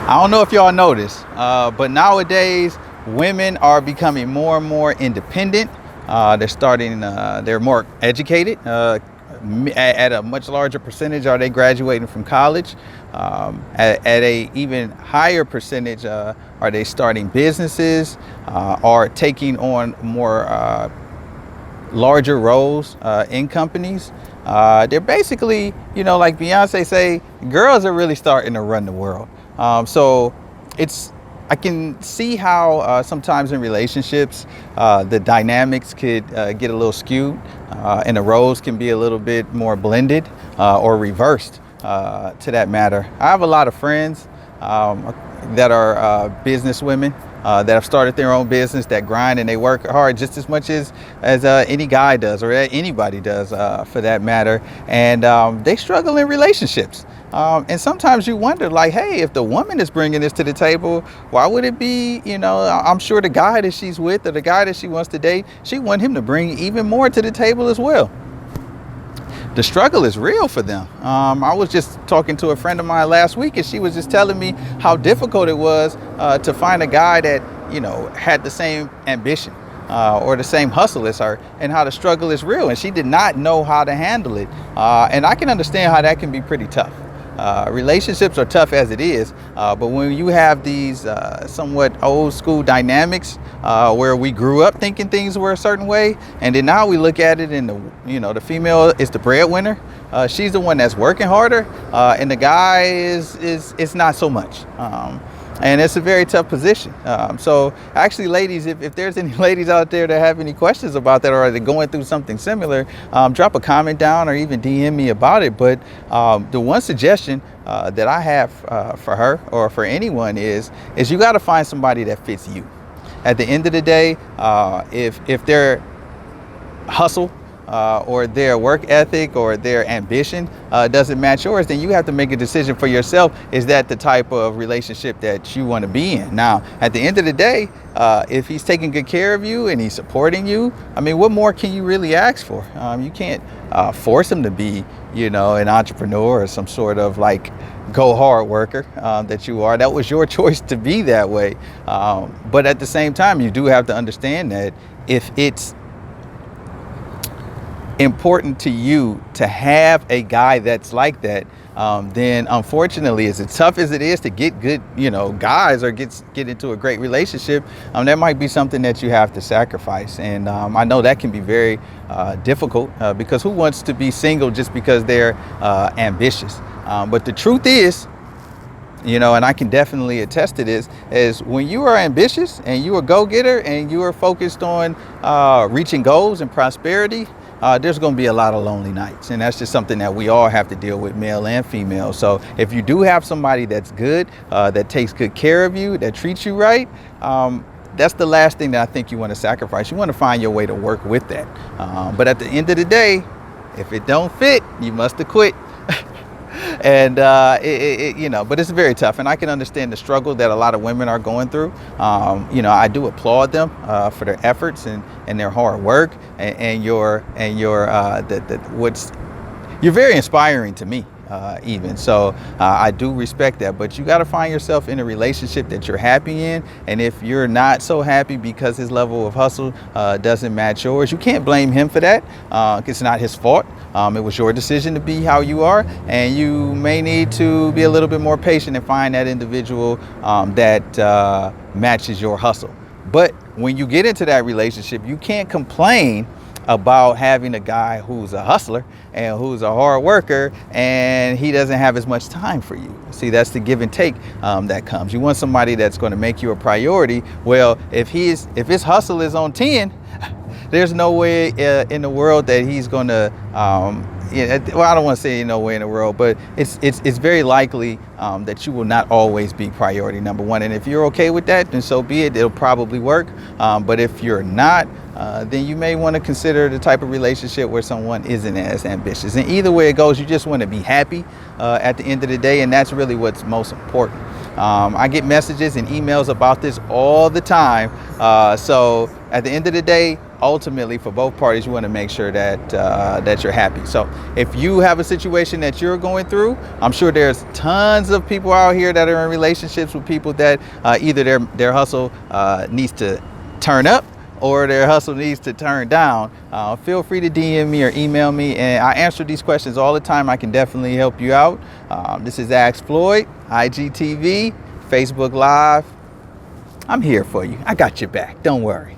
I don't know if y'all notice, but nowadays women are becoming more and more independent. They're more educated. At a much larger percentage are they graduating from college. At a even higher percentage are they starting businesses, or taking on more larger roles in companies. They're basically, like Beyonce say, girls are really starting to run the world. So I can see how sometimes in relationships the dynamics could get a little skewed, and the roles can be a little bit more blended or reversed to that matter. I have a lot of friends that are business women that have started their own business, that grind and they work hard just as much as any guy does, or anybody does for that matter. And they struggle in relationships. And sometimes you wonder, like, hey, if the woman is bringing this to the table, why would it be, I'm sure the guy that she's with or the guy that she wants to date, she want him to bring even more to the table as well. The struggle is real for them. I was just talking to a friend of mine last week, and she was just telling me how difficult it was to find a guy that, had the same ambition or the same hustle as her, and how the struggle is real. And she did not know how to handle it. And I can understand how that can be pretty tough. Relationships are tough as it is, but when you have these somewhat old school dynamics where we grew up thinking things were a certain way, and then now we look at it and the female is the breadwinner, she's the one that's working harder, and the guy is not so much. And it's a very tough position. So actually, ladies, if there's any ladies out there that have any questions about that, or are they going through something similar, drop a comment down or even DM me about it. But the one suggestion that I have for her or for anyone is you got to find somebody that fits you. At the end of the day, if their hustle or their work ethic or their ambition doesn't match yours, then you have to make a decision for yourself. Is that the type of relationship that you want to be in? Now, at the end of the day, if he's taking good care of you and he's supporting you, I mean, what more can you really ask for? You can't force him to be, an entrepreneur or some sort of like go hard worker that you are. That was your choice to be that way. But at the same time, you do have to understand that if it's important to you to have a guy that's like that, then unfortunately, as tough as it is to get good, guys or get into a great relationship, that might be something that you have to sacrifice. And I know that can be very difficult because who wants to be single just because they're ambitious? But the truth is, and I can definitely attest to this, is when you are ambitious and you are a go-getter and you are focused on reaching goals and prosperity, there's going to be a lot of lonely nights, and that's just something that we all have to deal with, male and female. So if you do have somebody that's good, that takes good care of you, that treats you right, that's the last thing that I think you want to sacrifice. You want to find your way to work with that. But at the end of the day, if it don't fit, you must have quit. And but it's very tough, and I can understand the struggle that a lot of women are going through. I do applaud them for their efforts and their hard work, and you're very inspiring to me. Even so, I do respect that, but you got to find yourself in a relationship that you're happy in. And if you're not so happy because his level of hustle doesn't match yours, you can't blame him for that. It's not his fault. It was your decision to be how you are, and you may need to be a little bit more patient and find that individual that matches your hustle. But when you get into that relationship, you can't complain about having a guy who's a hustler and who's a hard worker and he doesn't have as much time for you. See, that's the give and take that comes. You want somebody that's going to make you a priority. Well, if his hustle is on 10, there's no way in the world that he's going to well, I don't want to say no way in the world, but it's very likely that you will not always be priority number one. And if you're okay with that, then so be it. It'll probably work. But if you're not, then you may want to consider the type of relationship where someone isn't as ambitious. And either way it goes, you just want to be happy at the end of the day, and that's really what's most important. I get messages and emails about this all the time. So at the end of the day, ultimately for both parties, you want to make sure that that you're happy. So if you have a situation that you're going through, I'm sure there's tons of people out here that are in relationships with people that either their hustle needs to turn up or their hustle needs to turn down. Feel free to DM me or email me, and I answer these questions all the time. I can definitely help you out. This is Ask Floyd, IGTV, Facebook Live. I'm here for you. I got your back. Don't worry.